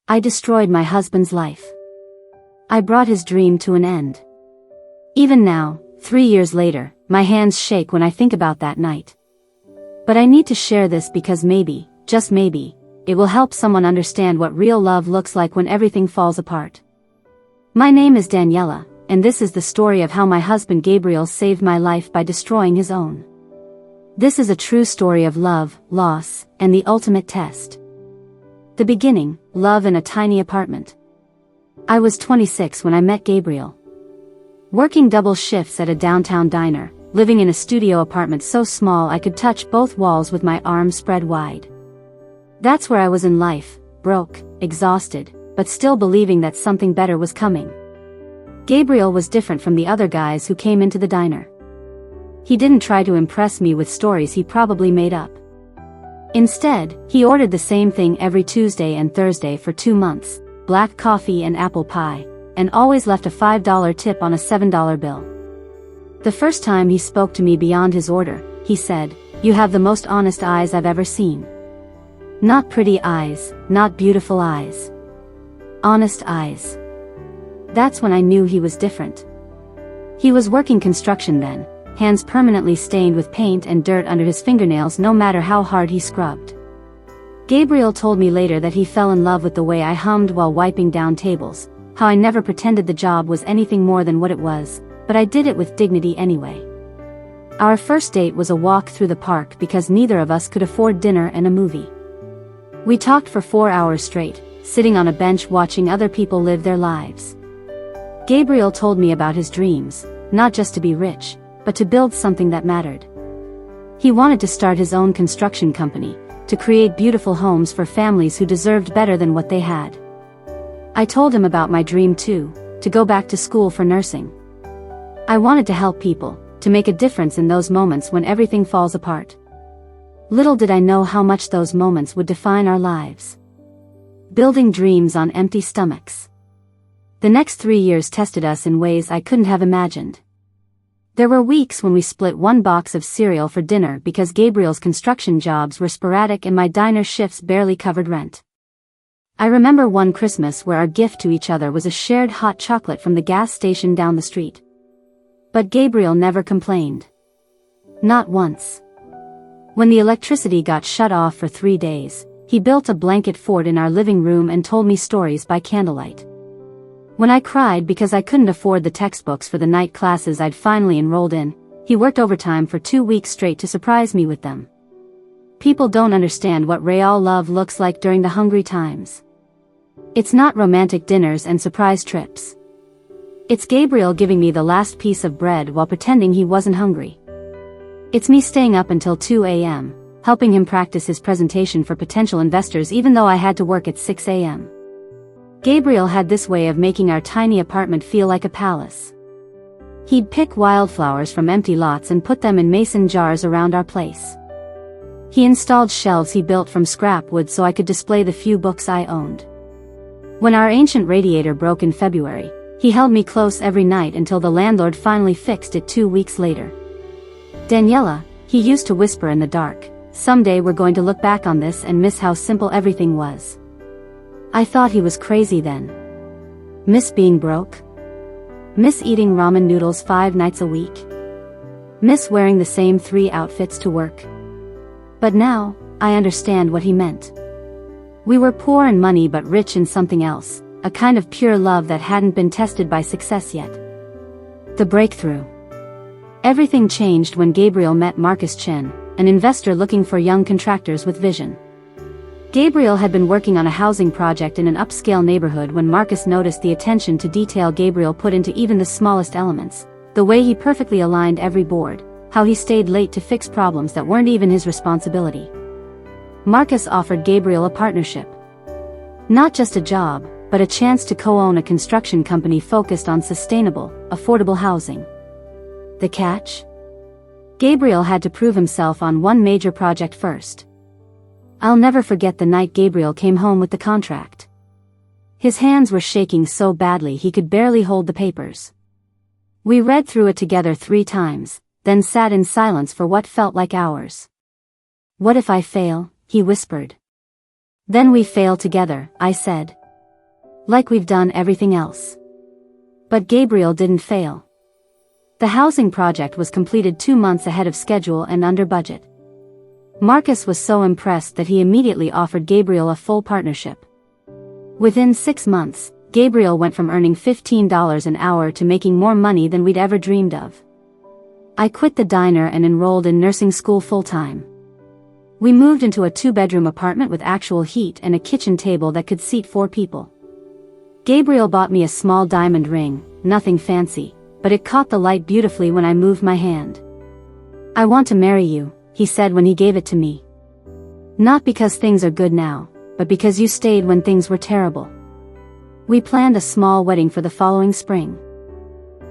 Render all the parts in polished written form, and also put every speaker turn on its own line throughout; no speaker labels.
I destroyed my husband's life. I brought his dream to an end. Even now, 3 years later, my hands shake when I think about that night. But I need to share this because maybe, just maybe, it will help someone understand what real love looks like when everything falls apart. My name is Daniela, and this is the story of how my husband Gabriel saved my life by destroying his own. This is a true story of love, loss, and the ultimate test. The beginning, love in a tiny apartment. I was 26 when I met Gabriel. Working double shifts at a downtown diner, living in a studio apartment so small I could touch both walls with my arms spread wide. That's where I was in life, broke, exhausted, but still believing that something better was coming. Gabriel was different from the other guys who came into the diner. He didn't try to impress me with stories he probably made up. Instead, he ordered the same thing every Tuesday and Thursday for 2 months, black coffee and apple pie, and always left a $5 tip on a $7 bill. The first time he spoke to me beyond his order, he said, "You have the most honest eyes I've ever seen. Not pretty eyes, not beautiful eyes. Honest eyes." That's when I knew he was different. He was working construction then, hands permanently stained with paint and dirt under his fingernails no matter how hard he scrubbed. Gabriel told me later that he fell in love with the way I hummed while wiping down tables, how I never pretended the job was anything more than what it was, but I did it with dignity anyway. Our first date was a walk through the park because neither of us could afford dinner and a movie. We talked for 4 hours straight, sitting on a bench watching other people live their lives. Gabriel told me about his dreams, not just to be rich, but to build something that mattered. He wanted to start his own construction company, to create beautiful homes for families who deserved better than what they had. I told him about my dream too, to go back to school for nursing. I wanted to help people, to make a difference in those moments when everything falls apart. Little did I know how much those moments would define our lives. Building dreams on empty stomachs. The next 3 years tested us in ways I couldn't have imagined. There were weeks when we split 1 box of cereal for dinner because Gabriel's construction jobs were sporadic and my diner shifts barely covered rent. I remember one Christmas where our gift to each other was a shared hot chocolate from the gas station down the street. But Gabriel never complained. Not once. When the electricity got shut off for 3 days, he built a blanket fort in our living room and told me stories by candlelight. When I cried because I couldn't afford the textbooks for the night classes I'd finally enrolled in, he worked overtime for 2 weeks straight to surprise me with them. People don't understand what real love looks like during the hungry times. It's not romantic dinners and surprise trips. It's Gabriel giving me the last piece of bread while pretending he wasn't hungry. It's me staying up until 2 a.m., helping him practice his presentation for potential investors even though I had to work at 6 a.m. Gabriel had this way of making our tiny apartment feel like a palace. He'd pick wildflowers from empty lots and put them in mason jars around our place. He installed shelves he built from scrap wood so I could display the few books I owned. When our ancient radiator broke in February, he held me close every night until the landlord finally fixed it 2 weeks later. "Daniela," he used to whisper in the dark, "someday we're going to look back on this and miss how simple everything was." I thought he was crazy then. Miss being broke? Miss eating ramen noodles 5 nights a week? Miss wearing the same 3 outfits to work? But now, I understand what he meant. We were poor in money but rich in something else, a kind of pure love that hadn't been tested by success yet. The breakthrough. Everything changed when Gabriel met Marcus Chen, an investor looking for young contractors with vision. Gabriel had been working on a housing project in an upscale neighborhood when Marcus noticed the attention to detail Gabriel put into even the smallest elements, the way he perfectly aligned every board, how he stayed late to fix problems that weren't even his responsibility. Marcus offered Gabriel a partnership. Not just a job, but a chance to co-own a construction company focused on sustainable, affordable housing. The catch? Gabriel had to prove himself on one major project first. I'll never forget the night Gabriel came home with the contract. His hands were shaking so badly he could barely hold the papers. We read through it together 3 times, then sat in silence for what felt like hours. "What if I fail?" he whispered. "Then we fail together," I said. Like we've done everything else. But Gabriel didn't fail. The housing project was completed 2 months ahead of schedule and under budget. Marcus was so impressed that he immediately offered Gabriel a full partnership. Within 6 months, Gabriel went from earning $15 an hour to making more money than we'd ever dreamed of. I quit the diner and enrolled in nursing school full-time. We moved into a 2-bedroom apartment with actual heat and a kitchen table that could seat 4 people. Gabriel bought me a small diamond ring, nothing fancy, but it caught the light beautifully when I moved my hand. "I want to marry you," he said when he gave it to me. "Not because things are good now, but because you stayed when things were terrible." We planned a small wedding for the following spring.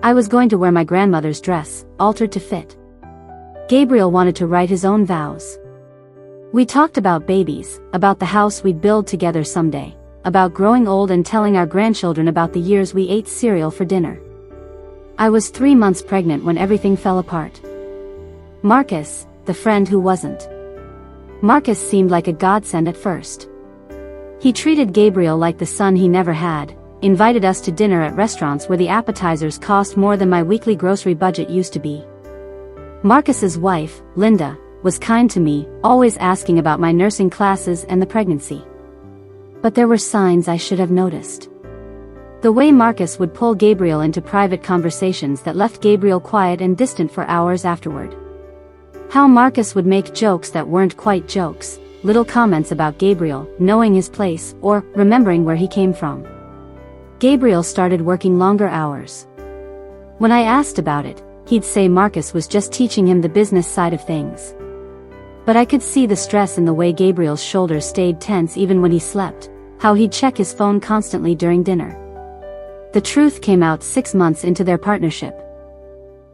I was going to wear my grandmother's dress, altered to fit. Gabriel wanted to write his own vows. We talked about babies, about the house we'd build together someday, about growing old and telling our grandchildren about the years we ate cereal for dinner. I was 3 months pregnant when everything fell apart. Marcus, the friend who wasn't. Marcus seemed like a godsend at first. He treated Gabriel like the son he never had, invited us to dinner at restaurants where the appetizers cost more than my weekly grocery budget used to be. Marcus's wife, Linda, was kind to me, always asking about my nursing classes and the pregnancy. But there were signs I should have noticed. The way Marcus would pull Gabriel into private conversations that left Gabriel quiet and distant for hours afterward. How Marcus would make jokes that weren't quite jokes, little comments about Gabriel, knowing his place, or remembering where he came from. Gabriel started working longer hours. When I asked about it, he'd say Marcus was just teaching him the business side of things. But I could see the stress in the way Gabriel's shoulders stayed tense even when he slept, how he'd check his phone constantly during dinner. The truth came out 6 months into their partnership.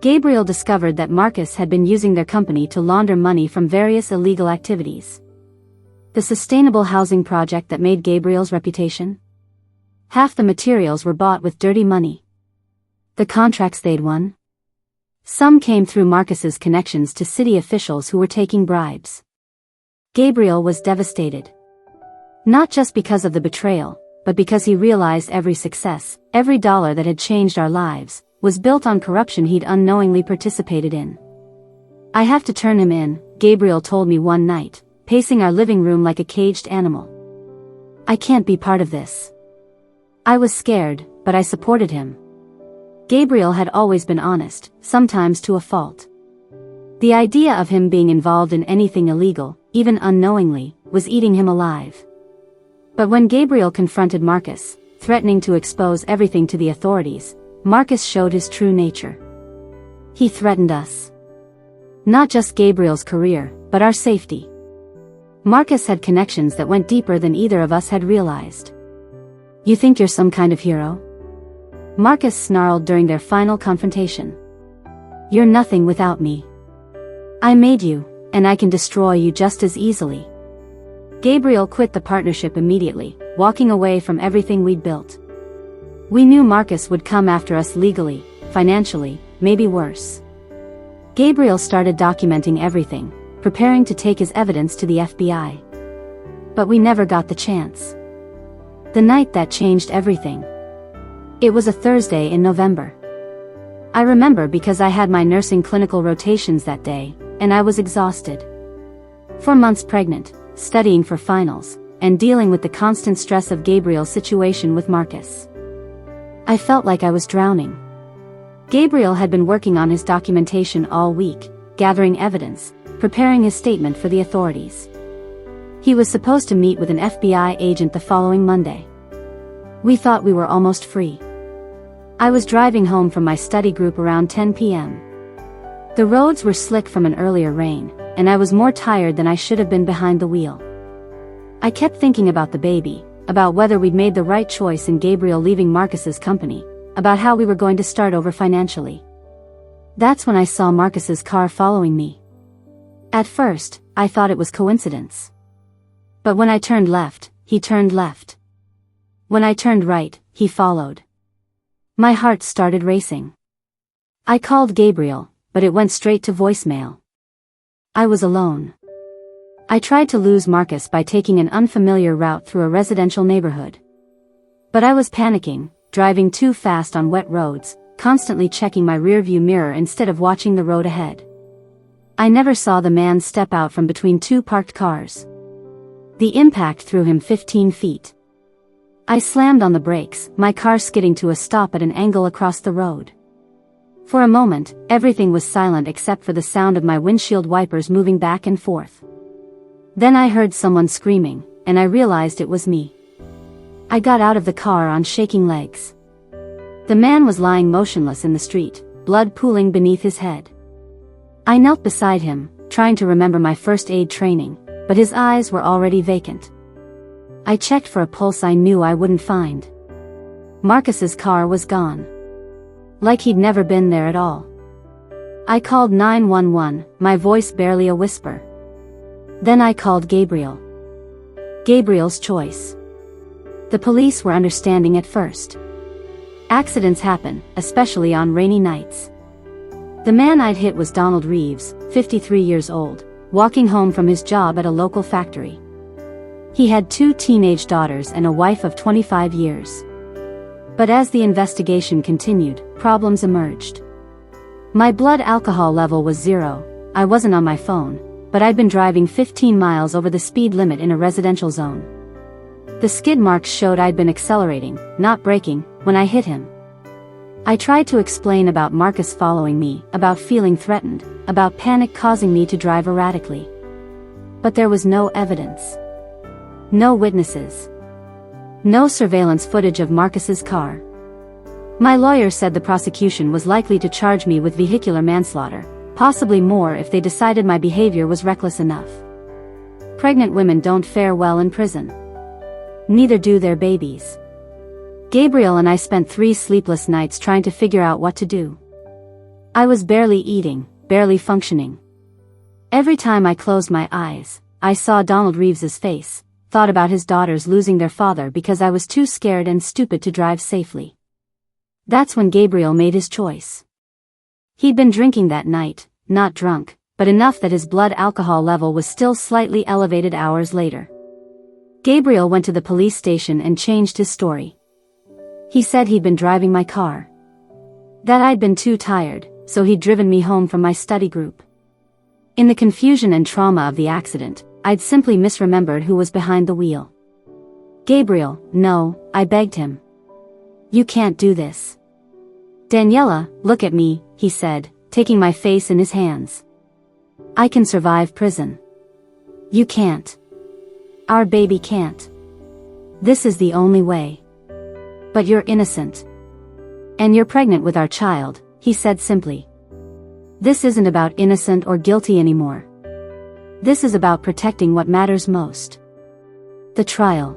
Gabriel discovered that Marcus had been using their company to launder money from various illegal activities. The sustainable housing project that made Gabriel's reputation? Half the materials were bought with dirty money. The contracts they'd won? Some came through Marcus's connections to city officials who were taking bribes. Gabriel was devastated. Not just because of the betrayal, but because he realized every success, every dollar that had changed our lives, was built on corruption he'd unknowingly participated in. "I have to turn him in," Gabriel told me one night, pacing our living room like a caged animal. "I can't be part of this." I was scared, but I supported him. Gabriel had always been honest, sometimes to a fault. The idea of him being involved in anything illegal, even unknowingly, was eating him alive. But when Gabriel confronted Marcus, threatening to expose everything to the authorities, Marcus showed his true nature. He threatened us. Not just Gabriel's career, but our safety. Marcus had connections that went deeper than either of us had realized. "You think you're some kind of hero?" Marcus snarled during their final confrontation. "You're nothing without me. I made you, and I can destroy you just as easily." Gabriel quit the partnership immediately, walking away from everything we'd built. We knew Marcus would come after us legally, financially, maybe worse. Gabriel started documenting everything, preparing to take his evidence to the FBI. But we never got the chance. The night that changed everything. It was a Thursday in November. I remember because I had my nursing clinical rotations that day, and I was exhausted. 4 months pregnant, studying for finals, and dealing with the constant stress of Gabriel's situation with Marcus. I felt like I was drowning. Gabriel had been working on his documentation all week, gathering evidence, preparing his statement for the authorities. He was supposed to meet with an FBI agent the following Monday. We thought we were almost free. I was driving home from my study group around 10 p.m. The roads were slick from an earlier rain, and I was more tired than I should have been behind the wheel. I kept thinking about the baby, about whether we'd made the right choice in Gabriel leaving Marcus's company, about how we were going to start over financially. That's when I saw Marcus's car following me. At first, I thought it was coincidence. But when I turned left, he turned left. When I turned right, he followed. My heart started racing. I called Gabriel, but it went straight to voicemail. I was alone. I tried to lose Marcus by taking an unfamiliar route through a residential neighborhood. But I was panicking, driving too fast on wet roads, constantly checking my rearview mirror instead of watching the road ahead. I never saw the man step out from between two parked cars. The impact threw him 15 feet. I slammed on the brakes, my car skidding to a stop at an angle across the road. For a moment, everything was silent except for the sound of my windshield wipers moving back and forth. Then I heard someone screaming, and I realized it was me. I got out of the car on shaking legs. The man was lying motionless in the street, blood pooling beneath his head. I knelt beside him, trying to remember my first aid training, but his eyes were already vacant. I checked for a pulse I knew I wouldn't find. Marcus's car was gone. Like he'd never been there at all. I called 911, my voice barely a whisper. Then I called Gabriel. Gabriel's choice. The police were understanding at first. Accidents happen, especially on rainy nights. The man I'd hit was Donald Reeves, 53 years old, walking home from his job at a local factory. He had 2 teenage daughters and a wife of 25 years. But as the investigation continued, problems emerged. My blood alcohol level was 0, I wasn't on my phone, but I'd been driving 15 miles over the speed limit in a residential zone. The skid marks showed I'd been accelerating, not braking, when I hit him. I tried to explain about Marcus following me, about feeling threatened, about panic causing me to drive erratically. But there was no evidence. No witnesses. No surveillance footage of Marcus's car. My lawyer said the prosecution was likely to charge me with vehicular manslaughter, possibly more if they decided my behavior was reckless enough. Pregnant women don't fare well in prison. Neither do their babies. Gabriel and I spent 3 sleepless nights trying to figure out what to do. I was barely eating, barely functioning. Every time I closed my eyes, I saw Donald Reeves's face, thought about his daughters losing their father because I was too scared and stupid to drive safely. That's when Gabriel made his choice. He'd been drinking that night, not drunk, but enough that his blood alcohol level was still slightly elevated hours later. Gabriel went to the police station and changed his story. He said he'd been driving my car. That I'd been too tired, so he'd driven me home from my study group. In the confusion and trauma of the accident, I'd simply misremembered who was behind the wheel. Gabriel, no, I begged him. You can't do this. Daniela, look at me, he said, taking my face in his hands. I can survive prison. You can't. Our baby can't. This is the only way. But you're innocent. And you're pregnant with our child, he said simply. This isn't about innocent or guilty anymore. This is about protecting what matters most. The trial.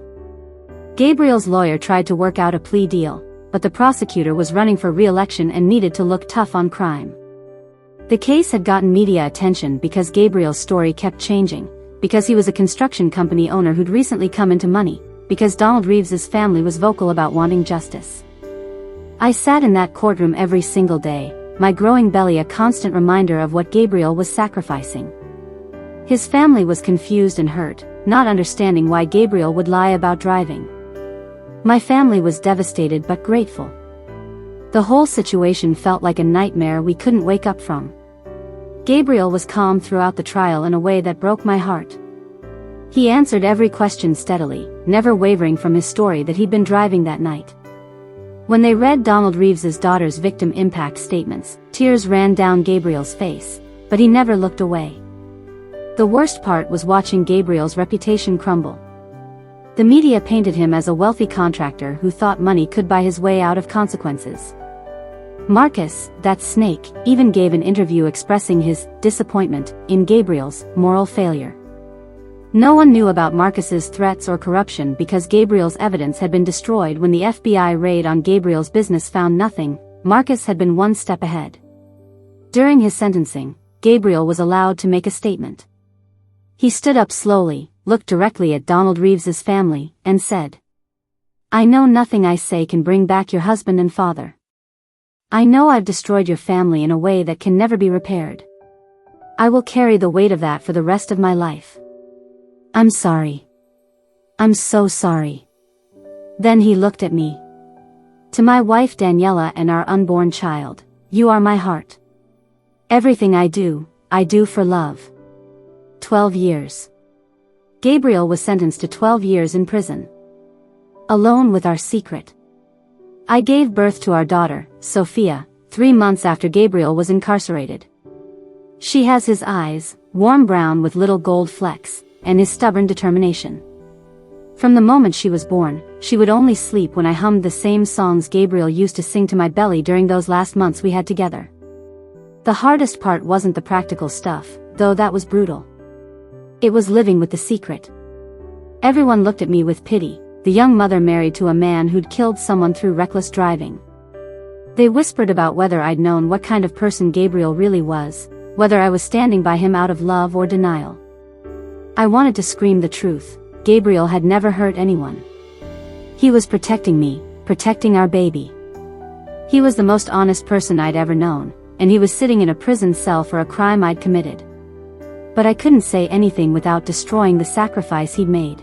Gabriel's lawyer tried to work out a plea deal, but the prosecutor was running for re-election and needed to look tough on crime. The case had gotten media attention because Gabriel's story kept changing, because he was a construction company owner who'd recently come into money, because Donald Reeves's family was vocal about wanting justice. I sat in that courtroom every single day, my growing belly a constant reminder of what Gabriel was sacrificing. His family was confused and hurt, not understanding why Gabriel would lie about driving. My family was devastated but grateful. The whole situation felt like a nightmare we couldn't wake up from. Gabriel was calm throughout the trial in a way that broke my heart. He answered every question steadily, never wavering from his story that he'd been driving that night. When they read Donald Reeves's daughter's victim impact statements, tears ran down Gabriel's face, but he never looked away. The worst part was watching Gabriel's reputation crumble. The media painted him as a wealthy contractor who thought money could buy his way out of consequences. Marcus, that snake, even gave an interview expressing his disappointment in Gabriel's moral failure. No one knew about Marcus's threats or corruption because Gabriel's evidence had been destroyed when the FBI raid on Gabriel's business found nothing. Marcus had been one step ahead. During his sentencing, Gabriel was allowed to make a statement. He stood up slowly, looked directly at Donald Reeves's family, and said, "I know nothing I say can bring back your husband and father. I know I've destroyed your family in a way that can never be repaired. I will carry the weight of that for the rest of my life. I'm sorry. I'm so sorry." Then he looked at me. To my wife Daniela and our unborn child, you are my heart. Everything I do for love. 12 years. Gabriel was sentenced to 12 years in prison. Alone with our secret. I gave birth to our daughter, Sophia, 3 months after Gabriel was incarcerated. She has his eyes, warm brown with little gold flecks, and his stubborn determination. From the moment she was born, she would only sleep when I hummed the same songs Gabriel used to sing to my belly during those last months we had together. The hardest part wasn't the practical stuff, though that was brutal. It was living with the secret. Everyone looked at me with pity, the young mother married to a man who'd killed someone through reckless driving. They whispered about whether I'd known what kind of person Gabriel really was, whether I was standing by him out of love or denial. I wanted to scream the truth. Gabriel had never hurt anyone. He was protecting me, protecting our baby. He was the most honest person I'd ever known, and he was sitting in a prison cell for a crime I'd committed. But I couldn't say anything without destroying the sacrifice he'd made.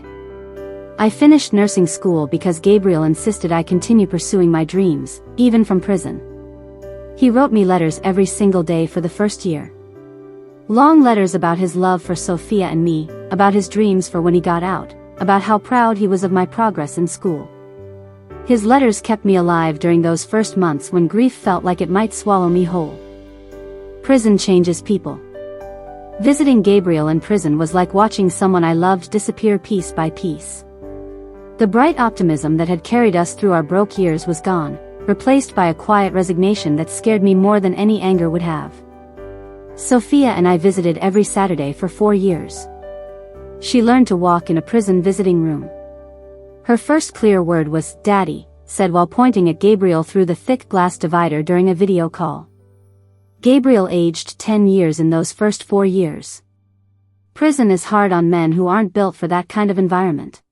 I finished nursing school because Gabriel insisted I continue pursuing my dreams, even from prison. He wrote me letters every single day for the first year. Long letters about his love for Sophia and me, about his dreams for when he got out, about how proud he was of my progress in school. His letters kept me alive during those first months when grief felt like it might swallow me whole. Prison changes people. Visiting Gabriel in prison was like watching someone I loved disappear piece by piece. The bright optimism that had carried us through our broke years was gone, replaced by a quiet resignation that scared me more than any anger would have. Sophia and I visited every Saturday for 4 years. She learned to walk in a prison visiting room. Her first clear word was, "Daddy," said while pointing at Gabriel through the thick glass divider during a video call. Gabriel aged 10 years in those first 4 years. Prison is hard on men who aren't built for that kind of environment.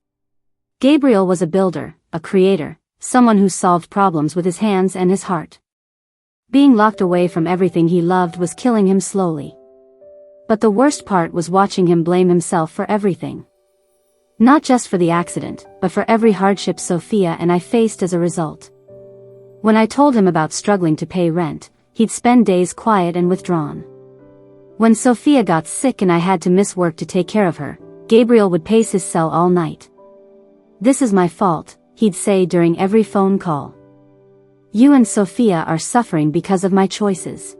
Gabriel was a builder, a creator, someone who solved problems with his hands and his heart. Being locked away from everything he loved was killing him slowly. But the worst part was watching him blame himself for everything. Not just for the accident, but for every hardship Sophia and I faced as a result. When I told him about struggling to pay rent, he'd spend days quiet and withdrawn. When Sophia got sick and I had to miss work to take care of her, Gabriel would pace his cell all night. "This is my fault," he'd say during every phone call. "You and Sophia are suffering because of my choices."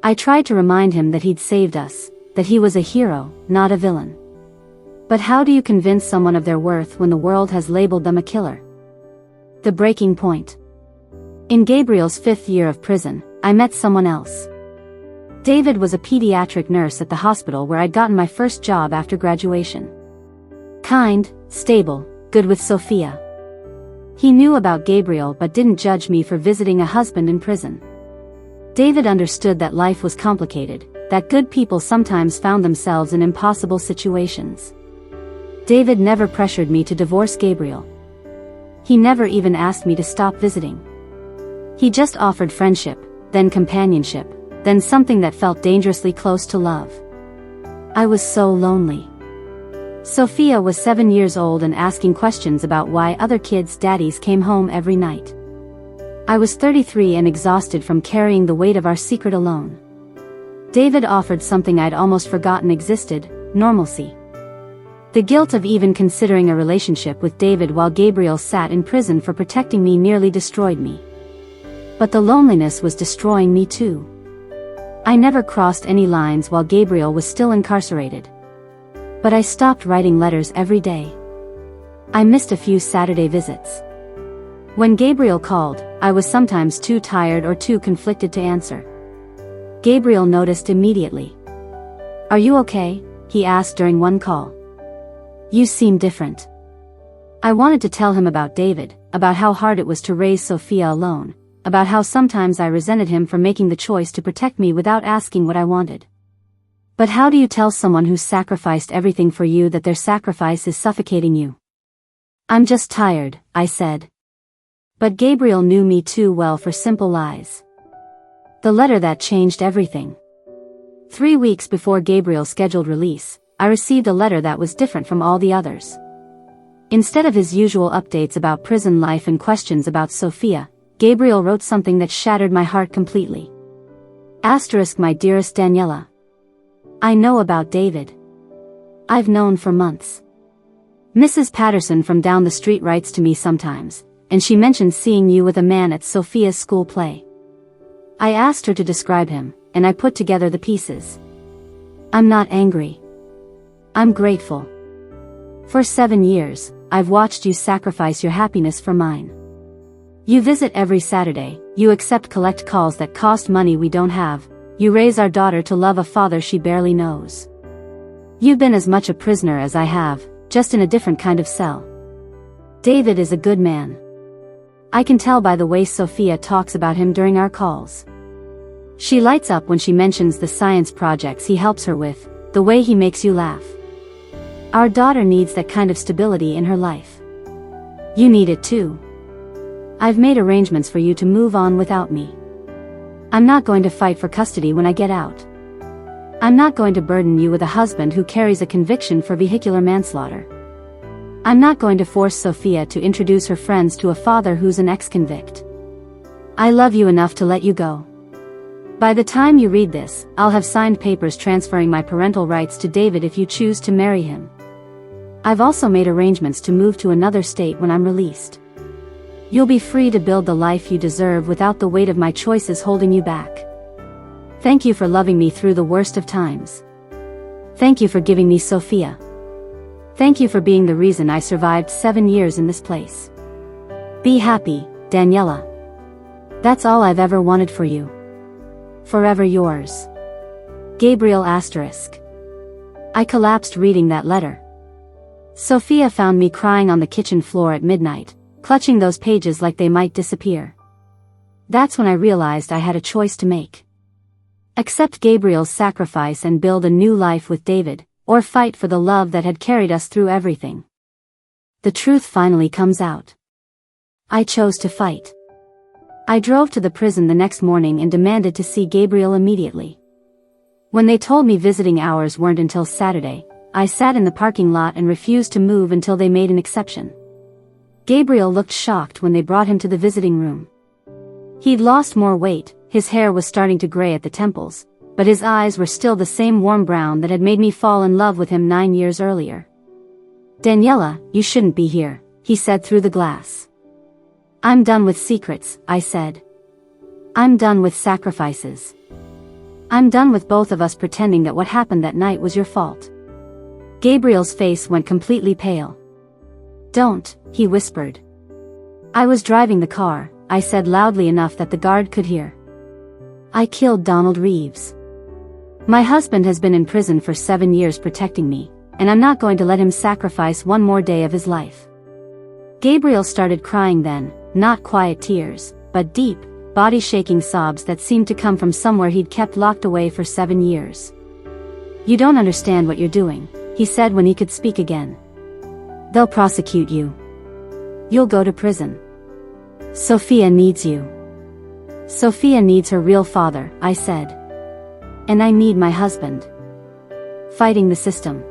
I tried to remind him that he'd saved us, that he was a hero, not a villain. But how do you convince someone of their worth when the world has labeled them a killer? The breaking point. In Gabriel's 5th year of prison, I met someone else. David was a pediatric nurse at the hospital where I'd gotten my first job after graduation. Kind, stable, good with Sophia. He knew about Gabriel but didn't judge me for visiting a husband in prison. David understood that life was complicated, that good people sometimes found themselves in impossible situations. David never pressured me to divorce Gabriel. He never even asked me to stop visiting. He just offered friendship, then companionship, then something that felt dangerously close to love. I was so lonely. Sophia was 7 years old and asking questions about why other kids' daddies came home every night. I was 33 and exhausted from carrying the weight of our secret alone. David offered something I'd almost forgotten existed, normalcy. The guilt of even considering a relationship with David while Gabriel sat in prison for protecting me nearly destroyed me. But the loneliness was destroying me too. I never crossed any lines while Gabriel was still incarcerated. But I stopped writing letters every day. I missed a few Saturday visits. When Gabriel called, I was sometimes too tired or too conflicted to answer. Gabriel noticed immediately. "Are you okay?" he asked during one call. "You seem different." I wanted to tell him about David, about how hard it was to raise Sophia alone, about how sometimes I resented him for making the choice to protect me without asking what I wanted. But how do you tell someone who sacrificed everything for you that their sacrifice is suffocating you? "I'm just tired," I said. But Gabriel knew me too well for simple lies. The letter that changed everything. 3 weeks before Gabriel's scheduled release, I received a letter that was different from all the others. Instead of his usual updates about prison life and questions about Sophia, Gabriel wrote something that shattered my heart completely. My dearest Daniela. I know about David. I've known for months. Mrs. Patterson from down the street writes to me sometimes, and she mentions seeing you with a man at Sophia's school play. I asked her to describe him, and I put together the pieces. I'm not angry. I'm grateful. For 7 years, I've watched you sacrifice your happiness for mine. You visit every Saturday, you accept collect calls that cost money we don't have, you raise our daughter to love a father she barely knows. You've been as much a prisoner as I have, just in a different kind of cell. David is a good man. I can tell by the way Sophia talks about him during our calls. She lights up when she mentions the science projects he helps her with, the way he makes you laugh. Our daughter needs that kind of stability in her life. You need it too. I've made arrangements for you to move on without me. I'm not going to fight for custody when I get out. I'm not going to burden you with a husband who carries a conviction for vehicular manslaughter. I'm not going to force Sophia to introduce her friends to a father who's an ex-convict. I love you enough to let you go. By the time you read this, I'll have signed papers transferring my parental rights to David if you choose to marry him. I've also made arrangements to move to another state when I'm released. You'll be free to build the life you deserve without the weight of my choices holding you back. Thank you for loving me through the worst of times. Thank you for giving me Sophia. Thank you for being the reason I survived 7 years in this place. Be happy, Daniela. That's all I've ever wanted for you. Forever yours. Gabriel *. I collapsed reading that letter. Sophia found me crying on the kitchen floor at midnight, clutching those pages like they might disappear. That's when I realized I had a choice to make. Accept Gabriel's sacrifice and build a new life with David, or fight for the love that had carried us through everything. The truth finally comes out. I chose to fight. I drove to the prison the next morning and demanded to see Gabriel immediately. When they told me visiting hours weren't until Saturday, I sat in the parking lot and refused to move until they made an exception. Gabriel looked shocked when they brought him to the visiting room. He'd lost more weight, his hair was starting to gray at the temples, but his eyes were still the same warm brown that had made me fall in love with him 9 years earlier. Daniela, you shouldn't be here, he said through the glass. I'm done with secrets, I said. I'm done with sacrifices. I'm done with both of us pretending that what happened that night was your fault. Gabriel's face went completely pale. Don't, he whispered. I was driving the car, I said loudly enough that the guard could hear. I killed Donald Reeves. My husband has been in prison for 7 years protecting me, and I'm not going to let him sacrifice one more day of his life. Gabriel started crying then, not quiet tears, but deep, body-shaking sobs that seemed to come from somewhere he'd kept locked away for 7 years. You don't understand what you're doing, he said when he could speak again. They'll prosecute you. You'll go to prison. Sophia needs you. Sophia needs her real father, I said. And I need my husband. Fighting the system.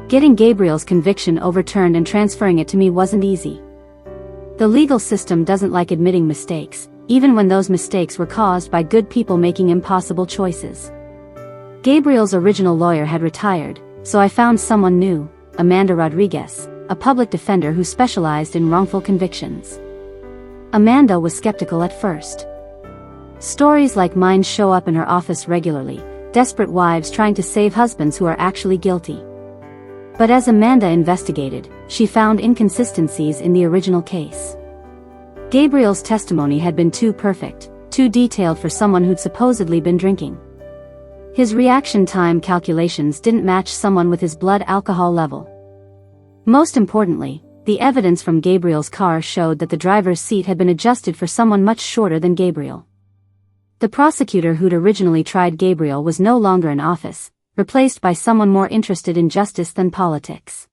Getting Gabriel's conviction overturned and transferring it to me wasn't easy. The legal system doesn't like admitting mistakes, even when those mistakes were caused by good people making impossible choices. Gabriel's original lawyer had retired, so I found someone new, Amanda Rodriguez, a public defender who specialized in wrongful convictions. Amanda was skeptical at first. Stories like mine show up in her office regularly, desperate wives trying to save husbands who are actually guilty. But as Amanda investigated, she found inconsistencies in the original case. Gabriel's testimony had been too perfect, too detailed for someone who'd supposedly been drinking. His reaction time calculations didn't match someone with his blood alcohol level. Most importantly, the evidence from Gabriel's car showed that the driver's seat had been adjusted for someone much shorter than Gabriel. The prosecutor who'd originally tried Gabriel was no longer in office, replaced by someone more interested in justice than politics.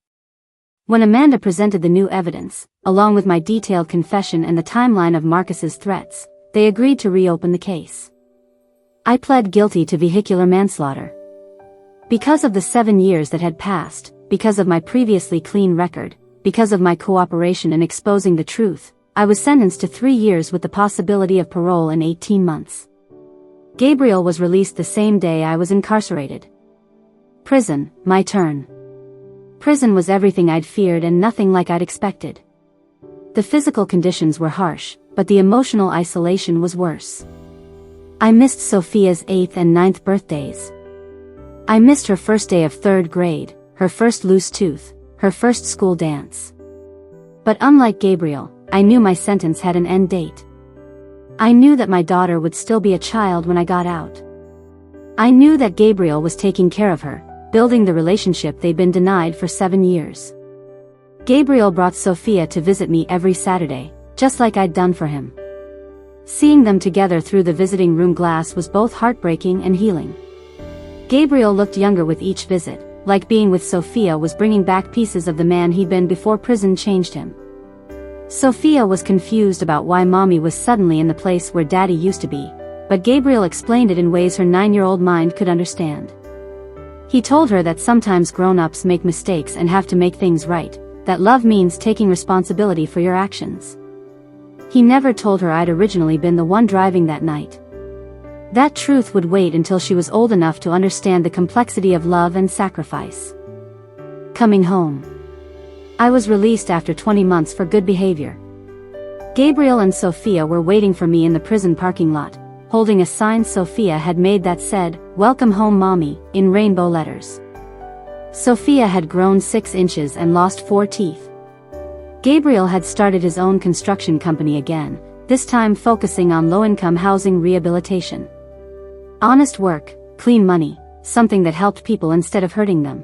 When Amanda presented the new evidence, along with my detailed confession and the timeline of Marcus's threats, they agreed to reopen the case. I pled guilty to vehicular manslaughter. Because of the 7 years that had passed, because of my previously clean record, because of my cooperation in exposing the truth, I was sentenced to 3 years with the possibility of parole in 18 months. Gabriel was released the same day I was incarcerated. Prison, my turn. Prison was everything I'd feared and nothing like I'd expected. The physical conditions were harsh, but the emotional isolation was worse. I missed Sophia's 8th and 9th birthdays. I missed her first day of 3rd grade, her first loose tooth, her first school dance. But unlike Gabriel, I knew my sentence had an end date. I knew that my daughter would still be a child when I got out. I knew that Gabriel was taking care of her, building the relationship they'd been denied for 7 years. Gabriel brought Sophia to visit me every Saturday, just like I'd done for him. Seeing them together through the visiting room glass was both heartbreaking and healing. Gabriel looked younger with each visit, like being with Sophia was bringing back pieces of the man he'd been before prison changed him. Sophia was confused about why mommy was suddenly in the place where daddy used to be, but Gabriel explained it in ways her 9-year-old mind could understand. He told her that sometimes grown-ups make mistakes and have to make things right, that love means taking responsibility for your actions. He never told her I'd originally been the one driving that night. That truth would wait until she was old enough to understand the complexity of love and sacrifice. Coming home. I was released after 20 months for good behavior. Gabriel and Sophia were waiting for me in the prison parking lot, holding a sign Sophia had made that said, "Welcome home mommy," in rainbow letters. Sophia had grown 6 inches and lost 4 teeth. Gabriel had started his own construction company again, this time focusing on low-income housing rehabilitation. Honest work, clean money, something that helped people instead of hurting them.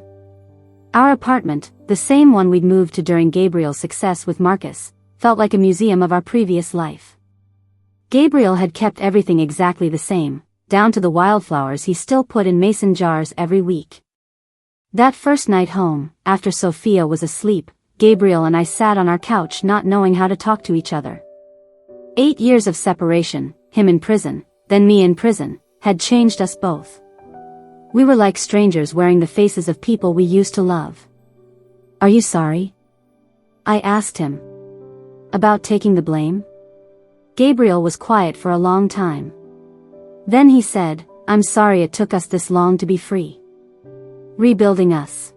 Our apartment, the same one we'd moved to during Gabriel's success with Marcus, felt like a museum of our previous life. Gabriel had kept everything exactly the same, down to the wildflowers he still put in mason jars every week. That first night home, after Sophia was asleep, Gabriel and I sat on our couch not knowing how to talk to each other. 8 years of separation, him in prison, then me in prison, had changed us both. We were like strangers wearing the faces of people we used to love. "Are you sorry?" I asked him. "About taking the blame?" Gabriel was quiet for a long time. Then he said, "I'm sorry it took us this long to be free. Rebuilding us.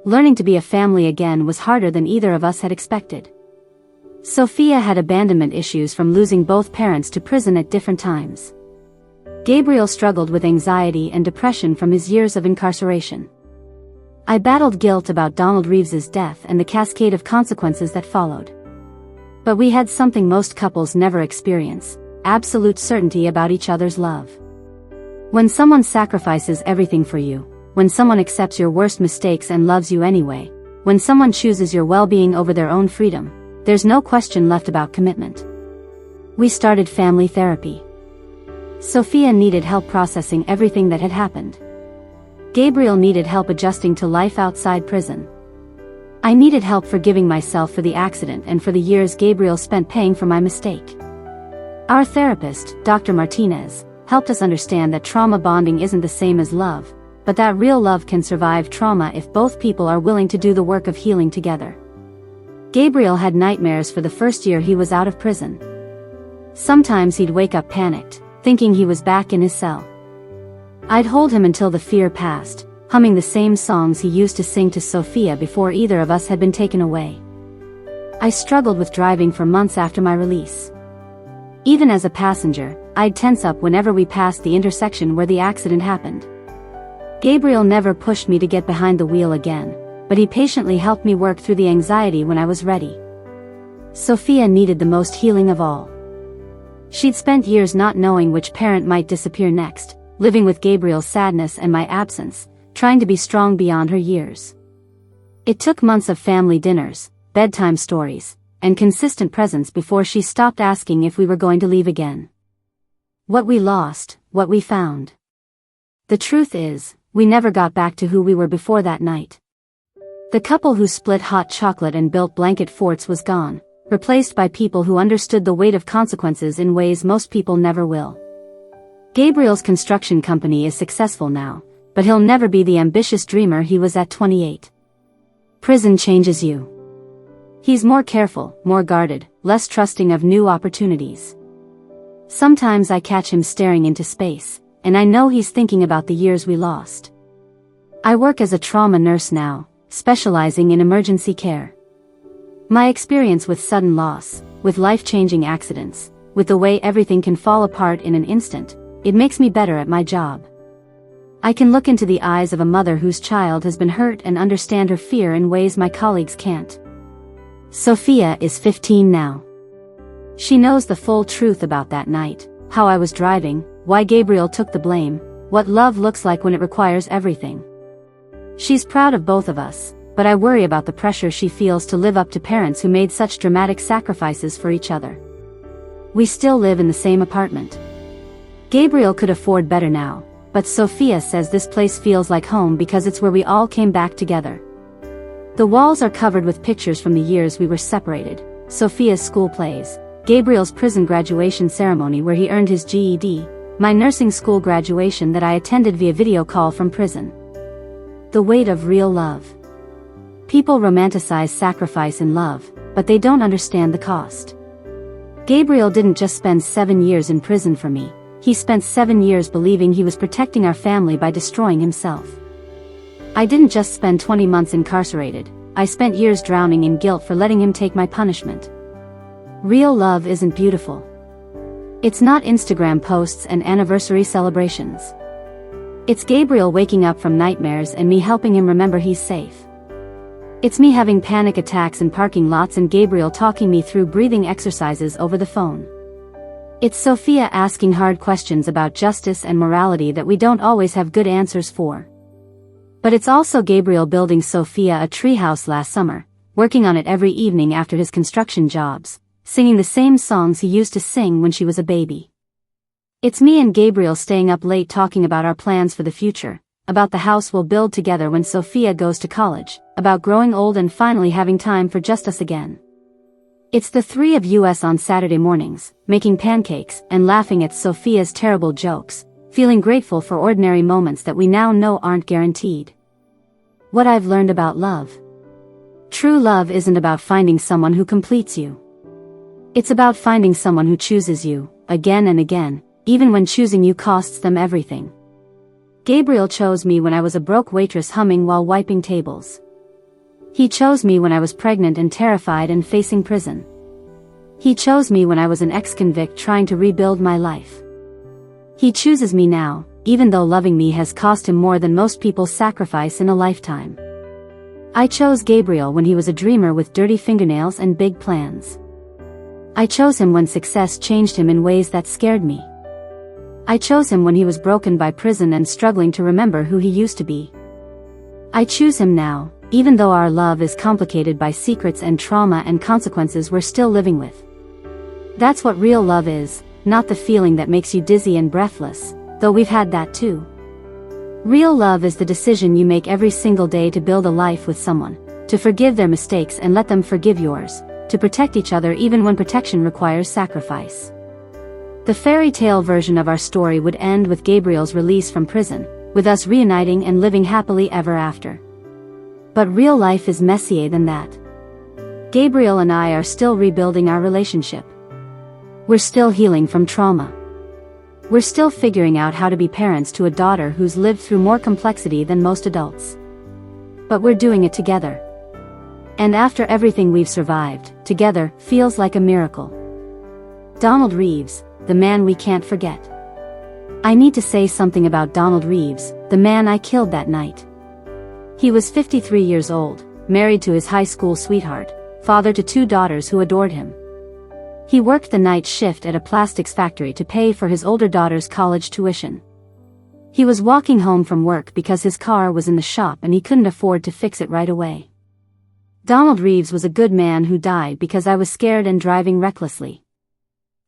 Learning to be a family again was harder than either of us had expected. Sophia had abandonment issues from losing both parents to prison at different times. Gabriel struggled with anxiety and depression from his years of incarceration. I battled guilt about Donald Reeves's death and the cascade of consequences that followed. But we had something most couples never experience: absolute certainty about each other's love. When someone sacrifices everything for you, when someone accepts your worst mistakes and loves you anyway, when someone chooses your well-being over their own freedom, there's no question left about commitment. We started family therapy. Sophia needed help processing everything that had happened. Gabriel needed help adjusting to life outside prison. I needed help forgiving myself for the accident and for the years Gabriel spent paying for my mistake. Our therapist, Dr. Martinez, helped us understand that trauma bonding isn't the same as love, but that real love can survive trauma if both people are willing to do the work of healing together. Gabriel had nightmares for the first year he was out of prison. Sometimes he'd wake up panicked, thinking he was back in his cell. I'd hold him until the fear passed, humming the same songs he used to sing to Sophia before either of us had been taken away. I struggled with driving for months after my release. Even as a passenger, I'd tense up whenever we passed the intersection where the accident happened. Gabriel never pushed me to get behind the wheel again, but he patiently helped me work through the anxiety when I was ready. Sophia needed the most healing of all. She'd spent years not knowing which parent might disappear next, living with Gabriel's sadness and my absence, trying to be strong beyond her years. It took months of family dinners, bedtime stories, and consistent presence before she stopped asking if we were going to leave again. What we lost, what we found. The truth is, we never got back to who we were before that night. The couple who split hot chocolate and built blanket forts was gone, replaced by people who understood the weight of consequences in ways most people never will. Gabriel's construction company is successful now, but he'll never be the ambitious dreamer he was at 28. Prison changes you. He's more careful, more guarded, less trusting of new opportunities. Sometimes I catch him staring into space, and I know he's thinking about the years we lost. I work as a trauma nurse now, specializing in emergency care. My experience with sudden loss, with life-changing accidents, with the way everything can fall apart in an instant, it makes me better at my job. I can look into the eyes of a mother whose child has been hurt and understand her fear in ways my colleagues can't. Sophia is 15 now. She knows the full truth about that night, how I was driving, why Gabriel took the blame, what love looks like when it requires everything. She's proud of both of us, but I worry about the pressure she feels to live up to parents who made such dramatic sacrifices for each other. We still live in the same apartment. Gabriel could afford better now, but Sophia says this place feels like home because it's where we all came back together. The walls are covered with pictures from the years we were separated, Sophia's school plays, Gabriel's prison graduation ceremony where he earned his GED, my nursing school graduation that I attended via video call from prison. The weight of real love. People romanticize sacrifice and love, but they don't understand the cost. Gabriel didn't just spend 7 years in prison for me, he spent 7 years believing he was protecting our family by destroying himself. I didn't just spend 20 months incarcerated, I spent years drowning in guilt for letting him take my punishment. Real love isn't beautiful. It's not Instagram posts and anniversary celebrations. It's Gabriel waking up from nightmares and me helping him remember he's safe. It's me having panic attacks in parking lots and Gabriel talking me through breathing exercises over the phone. It's Sophia asking hard questions about justice and morality that we don't always have good answers for. But it's also Gabriel building Sophia a treehouse last summer, working on it every evening after his construction jobs, singing the same songs he used to sing when she was a baby. It's me and Gabriel staying up late talking about our plans for the future, about the house we'll build together when Sophia goes to college, about growing old and finally having time for just us again. It's the three of us on Saturday mornings, making pancakes and laughing at Sophia's terrible jokes, feeling grateful for ordinary moments that we now know aren't guaranteed. What I've learned about love. True love isn't about finding someone who completes you. It's about finding someone who chooses you, again and again, even when choosing you costs them everything. Gabriel chose me when I was a broke waitress humming while wiping tables. He chose me when I was pregnant and terrified and facing prison. He chose me when I was an ex-convict trying to rebuild my life. He chooses me now, even though loving me has cost him more than most people sacrifice in a lifetime. I chose Gabriel when he was a dreamer with dirty fingernails and big plans. I chose him when success changed him in ways that scared me. I chose him when he was broken by prison and struggling to remember who he used to be. I choose him now, even though our love is complicated by secrets and trauma and consequences we're still living with. That's what real love is, not the feeling that makes you dizzy and breathless, though we've had that too. Real love is the decision you make every single day to build a life with someone, to forgive their mistakes and let them forgive yours, to protect each other even when protection requires sacrifice. The fairy tale version of our story would end with Gabriel's release from prison, with us reuniting and living happily ever after. But real life is messier than that. Gabriel and I are still rebuilding our relationship. We're still healing from trauma. We're still figuring out how to be parents to a daughter who's lived through more complexity than most adults. But we're doing it together. And after everything we've survived, together, feels like a miracle. Donald Reeves, the man we can't forget. I need to say something about Donald Reeves, the man I killed that night. He was 53 years old, married to his high school sweetheart, father to 2 daughters who adored him. He worked the night shift at a plastics factory to pay for his older daughter's college tuition. He was walking home from work because his car was in the shop and he couldn't afford to fix it right away. Donald Reeves was a good man who died because I was scared and driving recklessly.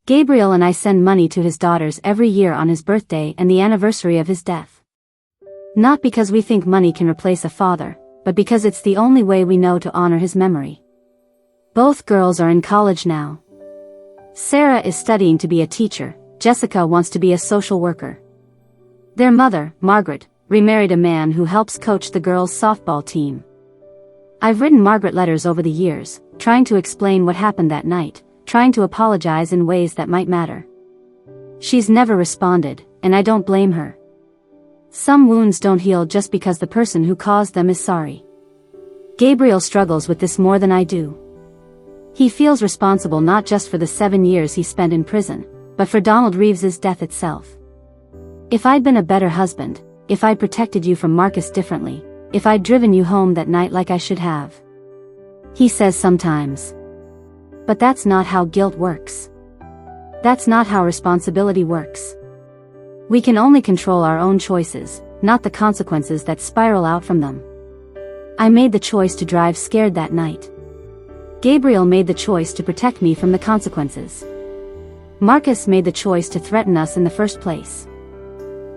Gabriel and I send money to his daughters every year on his birthday and the anniversary of his death. Not because we think money can replace a father, but because it's the only way we know to honor his memory. Both girls are in college now. Sarah is studying to be a teacher, Jessica wants to be a social worker. Their mother, Margaret, remarried a man who helps coach the girls' softball team. I've written Margaret letters over the years, trying to explain what happened that night, trying to apologize in ways that might matter. She's never responded, and I don't blame her. Some wounds don't heal just because the person who caused them is sorry. Gabriel struggles with this more than I do. He feels responsible not just for the 7 years he spent in prison, but for Donald Reeves's death itself. If I'd been a better husband, if I'd protected you from Marcus differently, if I'd driven you home that night like I should have. He says sometimes. But that's not how guilt works. That's not how responsibility works. We can only control our own choices, not the consequences that spiral out from them. I made the choice to drive scared that night. Gabriel made the choice to protect me from the consequences. Marcus made the choice to threaten us in the first place.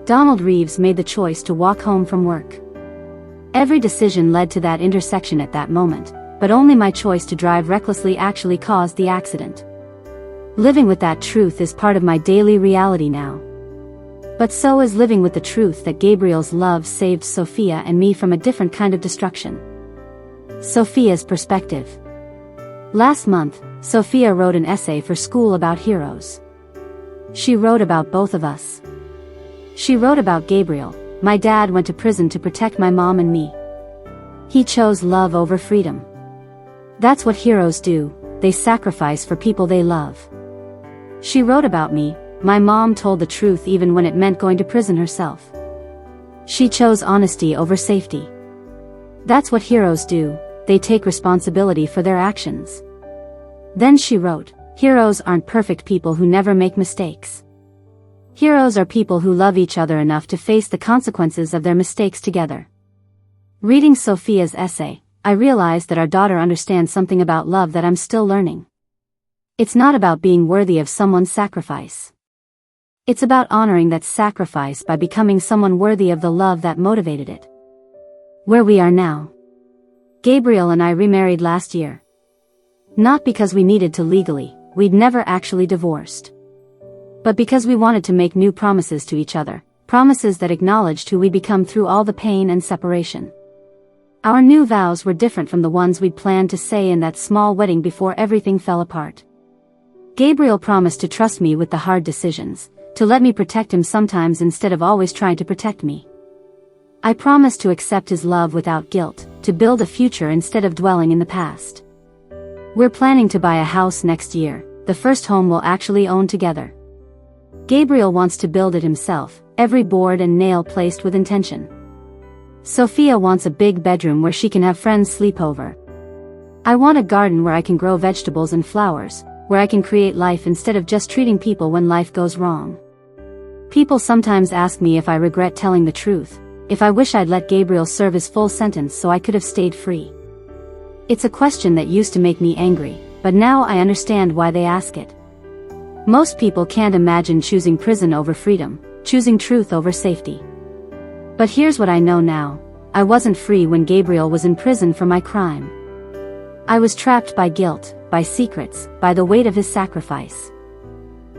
Donald Reeves made the choice to walk home from work. Every decision led to that intersection at that moment, but only my choice to drive recklessly actually caused the accident. Living with that truth is part of my daily reality now. But so is living with the truth that Gabriel's love saved Sophia and me from a different kind of destruction. Sophia's perspective. Last month, Sophia wrote an essay for school about heroes. She wrote about both of us. She wrote about Gabriel. My dad went to prison to protect my mom and me. He chose love over freedom. That's what heroes do, they sacrifice for people they love. She wrote about me. My mom told the truth even when it meant going to prison herself. She chose honesty over safety. That's what heroes do, they take responsibility for their actions. Then she wrote, heroes aren't perfect people who never make mistakes. Heroes are people who love each other enough to face the consequences of their mistakes together. Reading Sophia's essay, I realized that our daughter understands something about love that I'm still learning. It's not about being worthy of someone's sacrifice. It's about honoring that sacrifice by becoming someone worthy of the love that motivated it. Where we are now. Gabriel and I remarried last year. Not because we needed to legally, we'd never actually divorced. But because we wanted to make new promises to each other, promises that acknowledged who we'd become through all the pain and separation. Our new vows were different from the ones we'd planned to say in that small wedding before everything fell apart. Gabriel promised to trust me with the hard decisions, to let me protect him sometimes instead of always trying to protect me. I promised to accept his love without guilt, to build a future instead of dwelling in the past. We're planning to buy a house next year, the first home we'll actually own together. Gabriel wants to build it himself, every board and nail placed with intention. Sophia wants a big bedroom where she can have friends sleep over. I want a garden where I can grow vegetables and flowers, where I can create life instead of just treating people when life goes wrong. People sometimes ask me if I regret telling the truth, if I wish I'd let Gabriel serve his full sentence so I could have stayed free. It's a question that used to make me angry, but now I understand why they ask it. Most people can't imagine choosing prison over freedom, choosing truth over safety. But here's what I know now. I wasn't free when Gabriel was in prison for my crime. I was trapped by guilt, by secrets, by the weight of his sacrifice.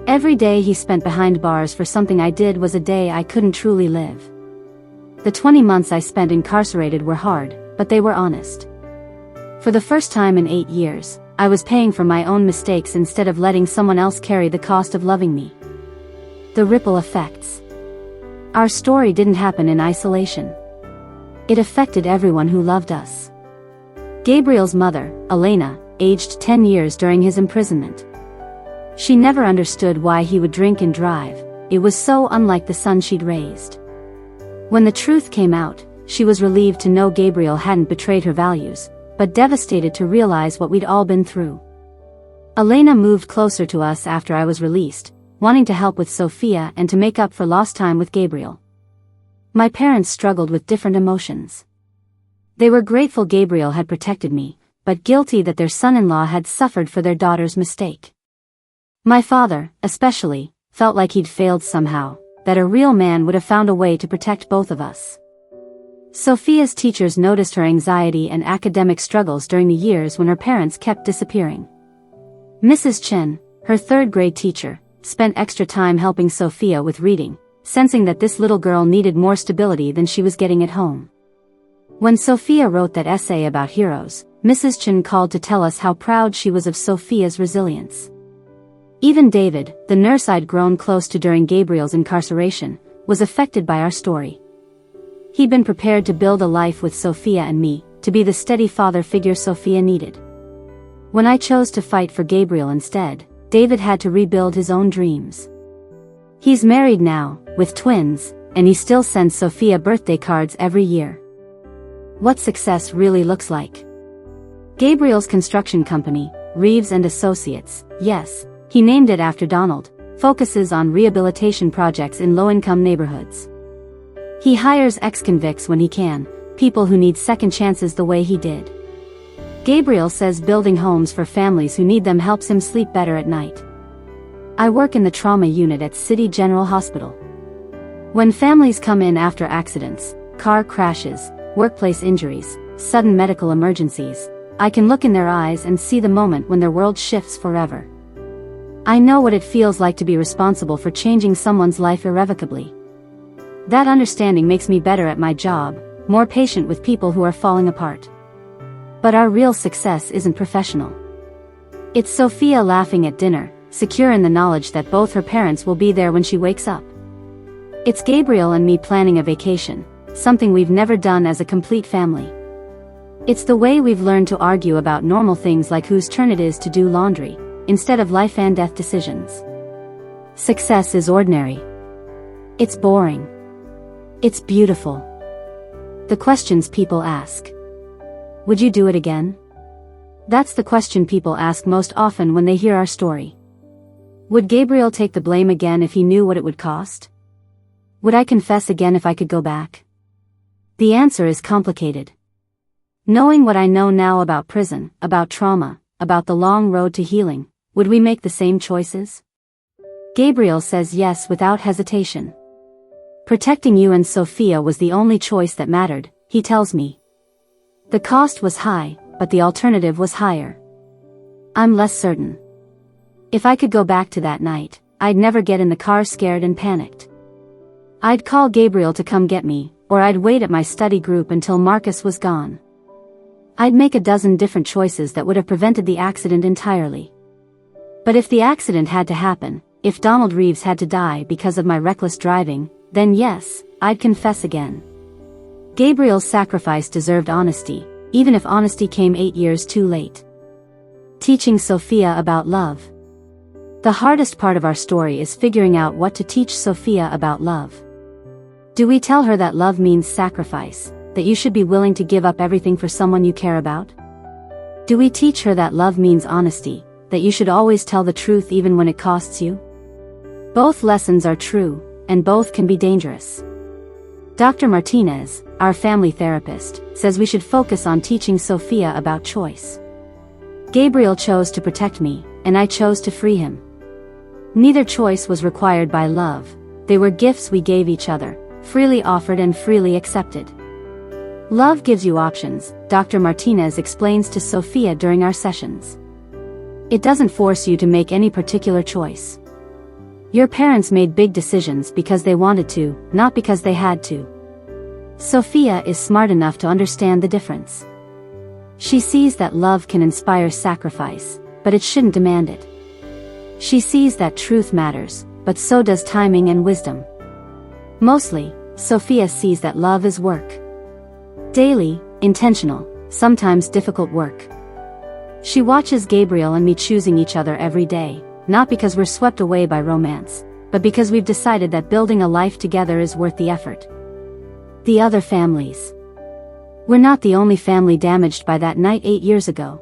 Every day he spent behind bars for something I did was a day I couldn't truly live. The 20 months I spent incarcerated were hard, but they were honest. For the first time in 8 years, I was paying for my own mistakes instead of letting someone else carry the cost of loving me. The ripple effects. Our story didn't happen in isolation. It affected everyone who loved us. Gabriel's mother, Elena, aged 10 years during his imprisonment. She never understood why he would drink and drive. It was so unlike the son she'd raised. When the truth came out, she was relieved to know Gabriel hadn't betrayed her values, but devastated to realize what we'd all been through. Elena moved closer to us after I was released, wanting to help with Sophia and to make up for lost time with Gabriel. My parents struggled with different emotions. They were grateful Gabriel had protected me, but guilty that their son-in-law had suffered for their daughter's mistake. My father, especially, felt like he'd failed somehow, that a real man would have found a way to protect both of us. Sophia's teachers noticed her anxiety and academic struggles during the years when her parents kept disappearing. Mrs. Chen, her third-grade teacher, spent extra time helping Sophia with reading, sensing that this little girl needed more stability than she was getting at home. When Sophia wrote that essay about heroes, Mrs. Chen called to tell us how proud she was of Sophia's resilience. Even David, the nurse I'd grown close to during Gabriel's incarceration, was affected by our story. He'd been prepared to build a life with Sophia and me, to be the steady father figure Sophia needed. When I chose to fight for Gabriel instead, David had to rebuild his own dreams. He's married now, with twins, and he still sends Sophia birthday cards every year. What success really looks like. Gabriel's construction company, Reeves and Associates, yes, he named it after Donald, focuses on rehabilitation projects in low-income neighborhoods. He hires ex-convicts when he can, people who need second chances the way he did. Gabriel says building homes for families who need them helps him sleep better at night. I work in the trauma unit at City General Hospital. When families come in after accidents, car crashes, workplace injuries, sudden medical emergencies, I can look in their eyes and see the moment when their world shifts forever. I know what it feels like to be responsible for changing someone's life irrevocably. That understanding makes me better at my job, more patient with people who are falling apart. But our real success isn't professional. It's Sophia laughing at dinner, secure in the knowledge that both her parents will be there when she wakes up. It's Gabriel and me planning a vacation, something we've never done as a complete family. It's the way we've learned to argue about normal things like whose turn it is to do laundry, instead of life and death decisions. Success is ordinary. It's boring. It's beautiful. The questions people ask. Would you do it again? That's the question people ask most often when they hear our story. Would Gabriel take the blame again if he knew what it would cost? Would I confess again if I could go back? The answer is complicated. Knowing what I know now about prison, about trauma, about the long road to healing, would we make the same choices? Gabriel says yes without hesitation. Protecting you and Sophia was the only choice that mattered, he tells me. The cost was high, but the alternative was higher. I'm less certain. If I could go back to that night, I'd never get in the car scared and panicked. I'd call Gabriel to come get me, or I'd wait at my study group until Marcus was gone. I'd make a dozen different choices that would have prevented the accident entirely. But if the accident had to happen, if Donald Reeves had to die because of my reckless driving, then yes, I'd confess again. Gabriel's sacrifice deserved honesty, even if honesty came 8 years too late. Teaching Sophia about love. The hardest part of our story is figuring out what to teach Sophia about love. Do we tell her that love means sacrifice, that you should be willing to give up everything for someone you care about? Do we teach her that love means honesty, that you should always tell the truth even when it costs you? Both lessons are true, and both can be dangerous. Dr. Martinez, our family therapist, says we should focus on teaching Sophia about choice. Gabriel chose to protect me, and I chose to free him. Neither choice was required by love, they were gifts we gave each other, freely offered and freely accepted. Love gives you options, Dr. Martinez explains to Sophia during our sessions. It doesn't force you to make any particular choice. Your parents made big decisions because they wanted to, not because they had to. Sophia is smart enough to understand the difference. She sees that love can inspire sacrifice, but it shouldn't demand it. She sees that truth matters, but so does timing and wisdom. Mostly, Sophia sees that love is work. Daily, intentional, sometimes difficult work. She watches Gabriel and me choosing each other every day, not because we're swept away by romance, but because we've decided that building a life together is worth the effort. The other families. We're not the only family damaged by that night 8 years ago.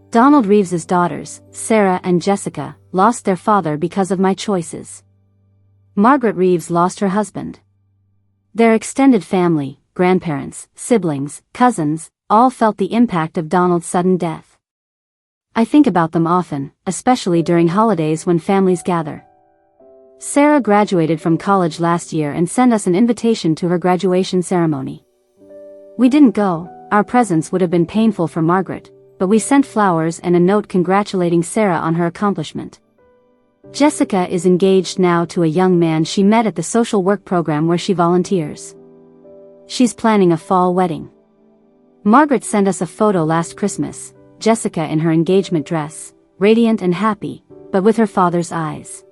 Donald Reeves's daughters, Sarah and Jessica, lost their father because of my choices. Margaret Reeves lost her husband. Their extended family, grandparents, siblings, cousins, all felt the impact of Donald's sudden death. I think about them often, especially during holidays when families gather. Sarah graduated from college last year and sent us an invitation to her graduation ceremony. We didn't go, our presence would have been painful for Margaret, but we sent flowers and a note congratulating Sarah on her accomplishment. Jessica is engaged now to a young man she met at the social work program where she volunteers. She's planning a fall wedding. Margaret sent us a photo last Christmas, Jessica in her engagement dress, radiant and happy, but with her father's eyes.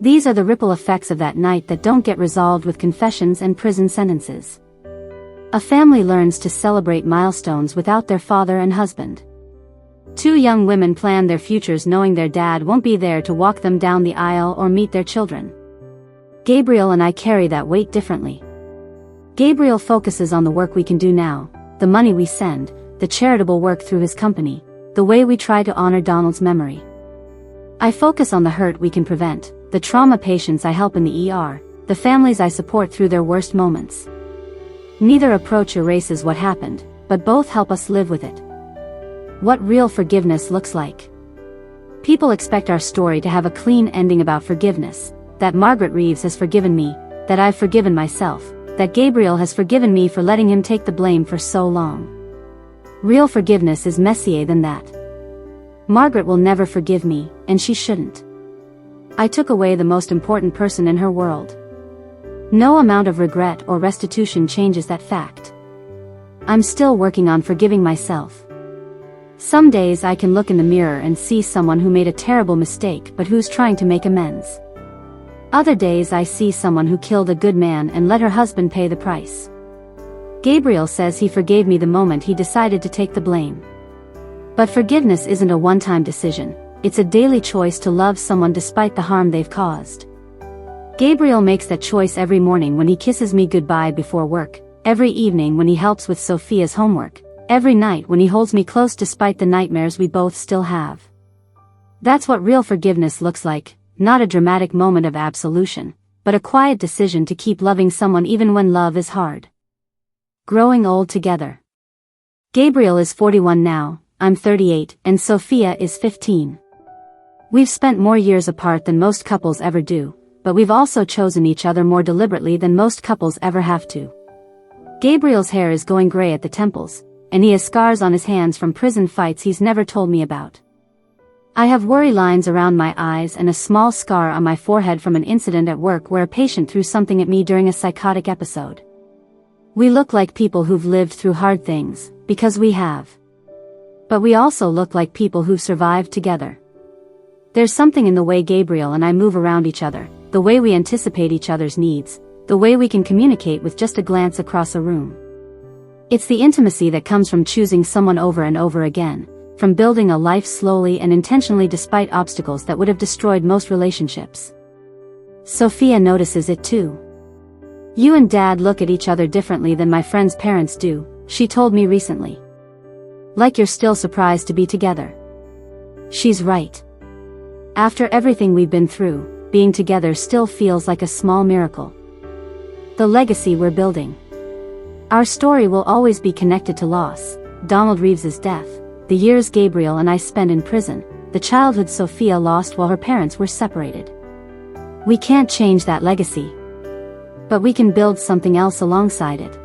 These are the ripple effects of that night that don't get resolved with confessions and prison sentences. A family learns to celebrate milestones without their father and husband. Two young women plan their futures knowing their dad won't be there to walk them down the aisle or meet their children. Gabriel and I carry that weight differently. Gabriel focuses on the work we can do now, the money we send, the charitable work through his company, the way we try to honor Donald's memory. I focus on the hurt we can prevent, the trauma patients I help in the ER, the families I support through their worst moments. Neither approach erases what happened, but both help us live with it. What real forgiveness looks like. People expect our story to have a clean ending about forgiveness, that Margaret Reeves has forgiven me, that I've forgiven myself, that Gabriel has forgiven me for letting him take the blame for so long. Real forgiveness is messier than that. Margaret will never forgive me, and she shouldn't. I took away the most important person in her world. No amount of regret or restitution changes that fact. I'm still working on forgiving myself. Some days I can look in the mirror and see someone who made a terrible mistake but who's trying to make amends. Other days I see someone who killed a good man and let her husband pay the price. Gabriel says he forgave me the moment he decided to take the blame. But forgiveness isn't a one-time decision, it's a daily choice to love someone despite the harm they've caused. Gabriel makes that choice every morning when he kisses me goodbye before work, every evening when he helps with Sophia's homework, every night when he holds me close despite the nightmares we both still have. That's what real forgiveness looks like, not a dramatic moment of absolution, but a quiet decision to keep loving someone even when love is hard. Growing old together. Gabriel is 41 now, I'm 38, and Sophia is 15. We've spent more years apart than most couples ever do, but we've also chosen each other more deliberately than most couples ever have to. Gabriel's hair is going gray at the temples, and he has scars on his hands from prison fights he's never told me about. I have worry lines around my eyes and a small scar on my forehead from an incident at work where a patient threw something at me during a psychotic episode. We look like people who've lived through hard things, because we have. But we also look like people who've survived together. There's something in the way Gabriel and I move around each other, the way we anticipate each other's needs, the way we can communicate with just a glance across a room. It's the intimacy that comes from choosing someone over and over again, from building a life slowly and intentionally despite obstacles that would have destroyed most relationships. Sophia notices it too. You and Dad look at each other differently than my friend's parents do, she told me recently. Like you're still surprised to be together. She's right. After everything we've been through, being together still feels like a small miracle. The legacy we're building. Our story will always be connected to loss, Donald Reeves's death, the years Gabriel and I spent in prison, the childhood Sophia lost while her parents were separated. We can't change that legacy. But we can build something else alongside it.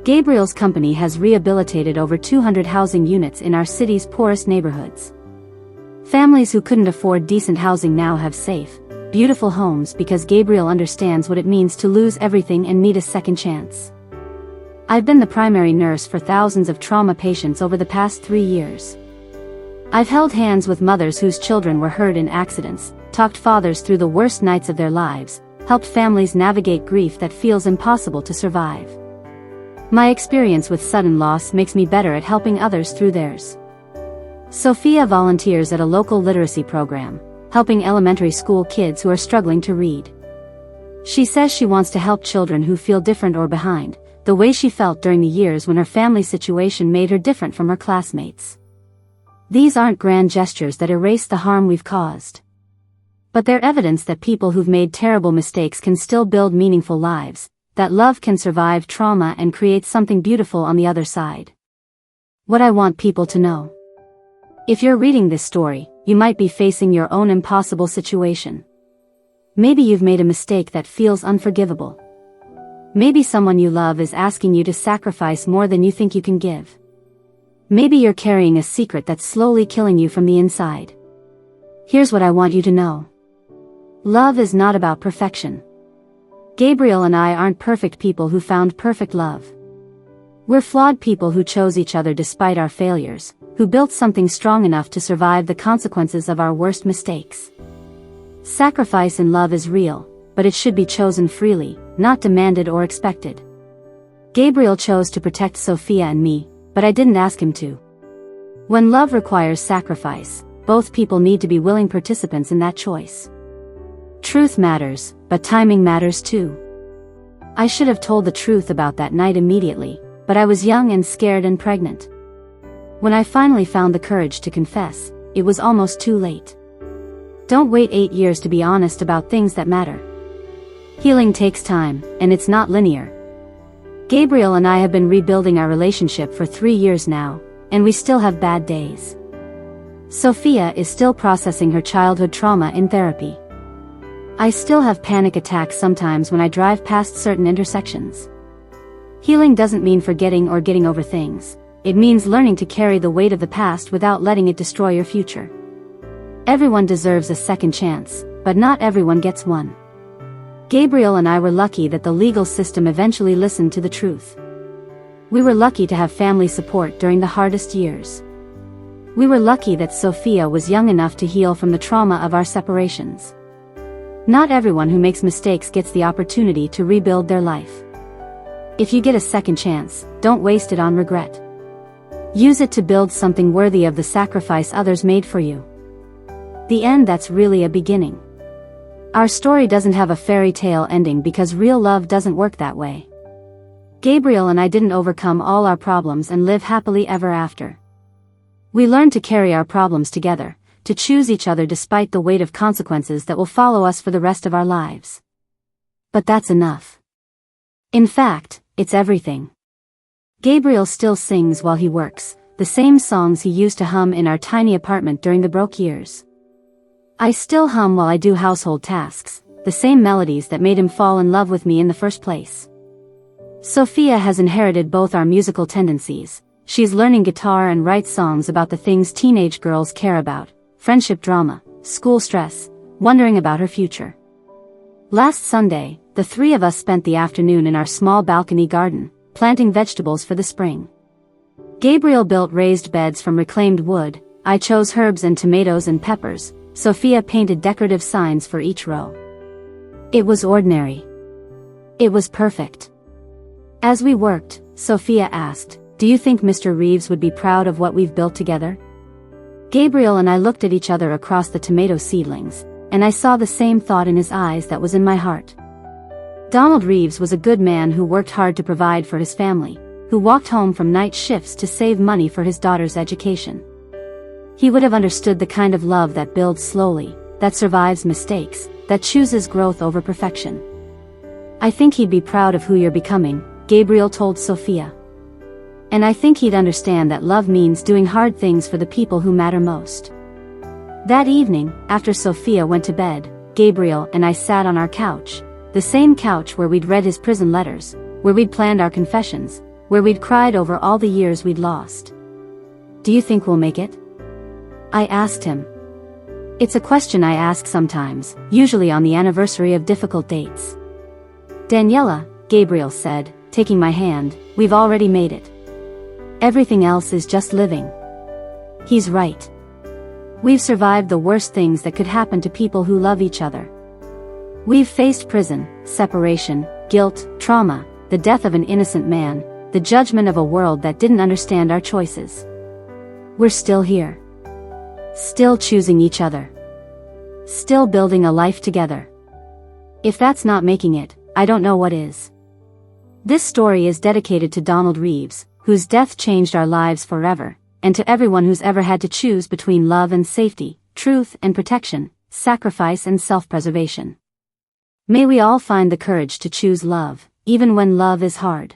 Gabriel's company has rehabilitated over 200 housing units in our city's poorest neighborhoods. Families who couldn't afford decent housing now have safe, beautiful homes because Gabriel understands what it means to lose everything and need a second chance. I've been the primary nurse for thousands of trauma patients over the past 3 years. I've held hands with mothers whose children were hurt in accidents, talked fathers through the worst nights of their lives, helped families navigate grief that feels impossible to survive. My experience with sudden loss makes me better at helping others through theirs. Sophia volunteers at a local literacy program, helping elementary school kids who are struggling to read. She says she wants to help children who feel different or behind, the way she felt during the years when her family situation made her different from her classmates. These aren't grand gestures that erase the harm we've caused. But they're evidence that people who've made terrible mistakes can still build meaningful lives, that love can survive trauma and create something beautiful on the other side. What I want people to know. If you're reading this story, you might be facing your own impossible situation. Maybe you've made a mistake that feels unforgivable. Maybe someone you love is asking you to sacrifice more than you think you can give. Maybe you're carrying a secret that's slowly killing you from the inside. Here's what I want you to know. Love is not about perfection. Gabriel and I aren't perfect people who found perfect love. We're flawed people who chose each other despite our failures, who built something strong enough to survive the consequences of our worst mistakes. Sacrifice in love is real, but it should be chosen freely, not demanded or expected. Gabriel chose to protect Sophia and me, but I didn't ask him to. When love requires sacrifice, both people need to be willing participants in that choice. Truth matters, but timing matters too. I should have told the truth about that night immediately, but I was young and scared and pregnant. When I finally found the courage to confess, it was almost too late. Don't wait 8 years to be honest about things that matter. Healing takes time, and it's not linear. Gabriel and I have been rebuilding our relationship for 3 years now, and we still have bad days. Sophia is still processing her childhood trauma in therapy. I still have panic attacks sometimes when I drive past certain intersections. Healing doesn't mean forgetting or getting over things. It means learning to carry the weight of the past without letting it destroy your future. Everyone deserves a second chance, but not everyone gets one. Gabriel and I were lucky that the legal system eventually listened to the truth. We were lucky to have family support during the hardest years. We were lucky that Sophia was young enough to heal from the trauma of our separations. Not everyone who makes mistakes gets the opportunity to rebuild their life. If you get a second chance, don't waste it on regret. Use it to build something worthy of the sacrifice others made for you. The end, that's really a beginning. Our story doesn't have a fairy tale ending because real love doesn't work that way. Gabriel and I didn't overcome all our problems and live happily ever after. We learned to carry our problems together, to choose each other despite the weight of consequences that will follow us for the rest of our lives. But that's enough. In fact, it's everything. Gabriel still sings while he works, the same songs he used to hum in our tiny apartment during the broke years. I still hum while I do household tasks, the same melodies that made him fall in love with me in the first place. Sophia has inherited both our musical tendencies. She's learning guitar and writes songs about the things teenage girls care about: friendship drama, school stress, wondering about her future. Last Sunday, the three of us spent the afternoon in our small balcony garden, planting vegetables for the spring. Gabriel built raised beds from reclaimed wood, I chose herbs and tomatoes and peppers, Sophia painted decorative signs for each row. It was ordinary. It was perfect. As we worked, Sophia asked, "Do you think Mr. Reeves would be proud of what we've built together?" Gabriel and I looked at each other across the tomato seedlings, and I saw the same thought in his eyes that was in my heart. Donald Reeves was a good man who worked hard to provide for his family, who walked home from night shifts to save money for his daughter's education. He would have understood the kind of love that builds slowly, that survives mistakes, that chooses growth over perfection. "I think he'd be proud of who you're becoming," Gabriel told Sophia. "And I think he'd understand that love means doing hard things for the people who matter most." That evening, after Sophia went to bed, Gabriel and I sat on our couch, the same couch where we'd read his prison letters, where we'd planned our confessions, where we'd cried over all the years we'd lost. "Do you think we'll make it?" I asked him. It's a question I ask sometimes, usually on the anniversary of difficult dates. "Daniela," Gabriel said, taking my hand, "we've already made it. Everything else is just living." He's right. We've survived the worst things that could happen to people who love each other. We've faced prison, separation, guilt, trauma, the death of an innocent man, the judgment of a world that didn't understand our choices. We're still here. Still choosing each other. Still building a life together. If that's not making it, I don't know what is. This story is dedicated to Donald Reeves, whose death changed our lives forever, and to everyone who's ever had to choose between love and safety, truth and protection, sacrifice and self-preservation. May we all find the courage to choose love, even when love is hard.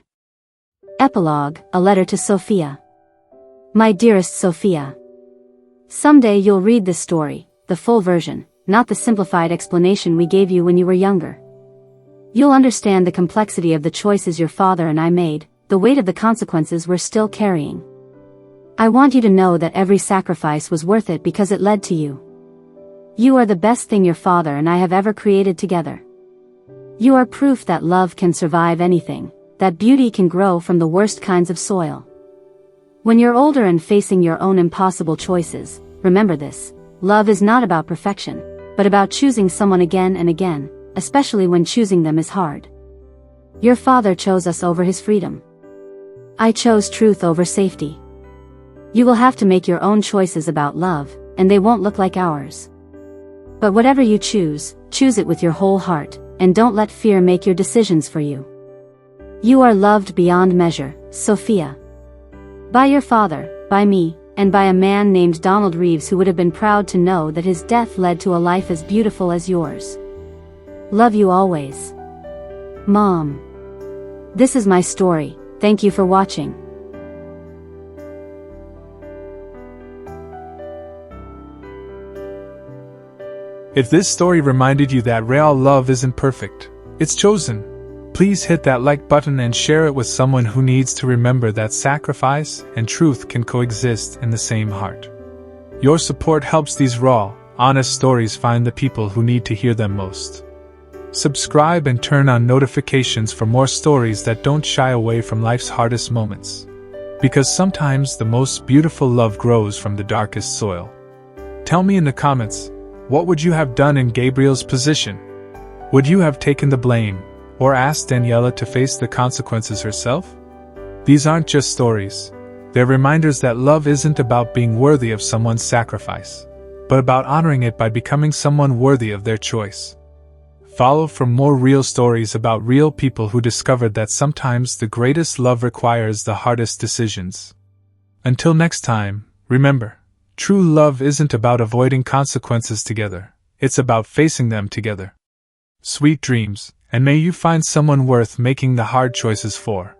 Epilogue, a letter to Sophia. My dearest Sophia. Someday you'll read this story, the full version, not the simplified explanation we gave you when you were younger. You'll understand the complexity of the choices your father and I made, the weight of the consequences we're still carrying. I want you to know that every sacrifice was worth it because it led to you. You are the best thing your father and I have ever created together. You are proof that love can survive anything, that beauty can grow from the worst kinds of soil. When you're older and facing your own impossible choices, remember this: love is not about perfection, but about choosing someone again and again, especially when choosing them is hard. Your father chose us over his freedom. I chose truth over safety. You will have to make your own choices about love, and they won't look like ours. But whatever you choose, choose it with your whole heart, and don't let fear make your decisions for you. You are loved beyond measure, Sophia. By your father, by me, and by a man named Donald Reeves who would have been proud to know that his death led to a life as beautiful as yours. Love you always. Mom. This is my story. Thank you for watching.
If this story reminded you that real love isn't perfect, it's chosen, please hit that like button and share it with someone who needs to remember that sacrifice and truth can coexist in the same heart. Your support helps these raw, honest stories find the people who need to hear them most. Subscribe and turn on notifications for more stories that don't shy away from life's hardest moments. Because sometimes the most beautiful love grows from the darkest soil. Tell me in the comments, what would you have done in Gabriel's position? Would you have taken the blame, or asked Daniela to face the consequences herself? These aren't just stories. They're reminders that love isn't about being worthy of someone's sacrifice, but about honoring it by becoming someone worthy of their choice. Follow for more real stories about real people who discovered that sometimes the greatest love requires the hardest decisions. Until next time, remember, true love isn't about avoiding consequences together, it's about facing them together. Sweet dreams, and may you find someone worth making the hard choices for.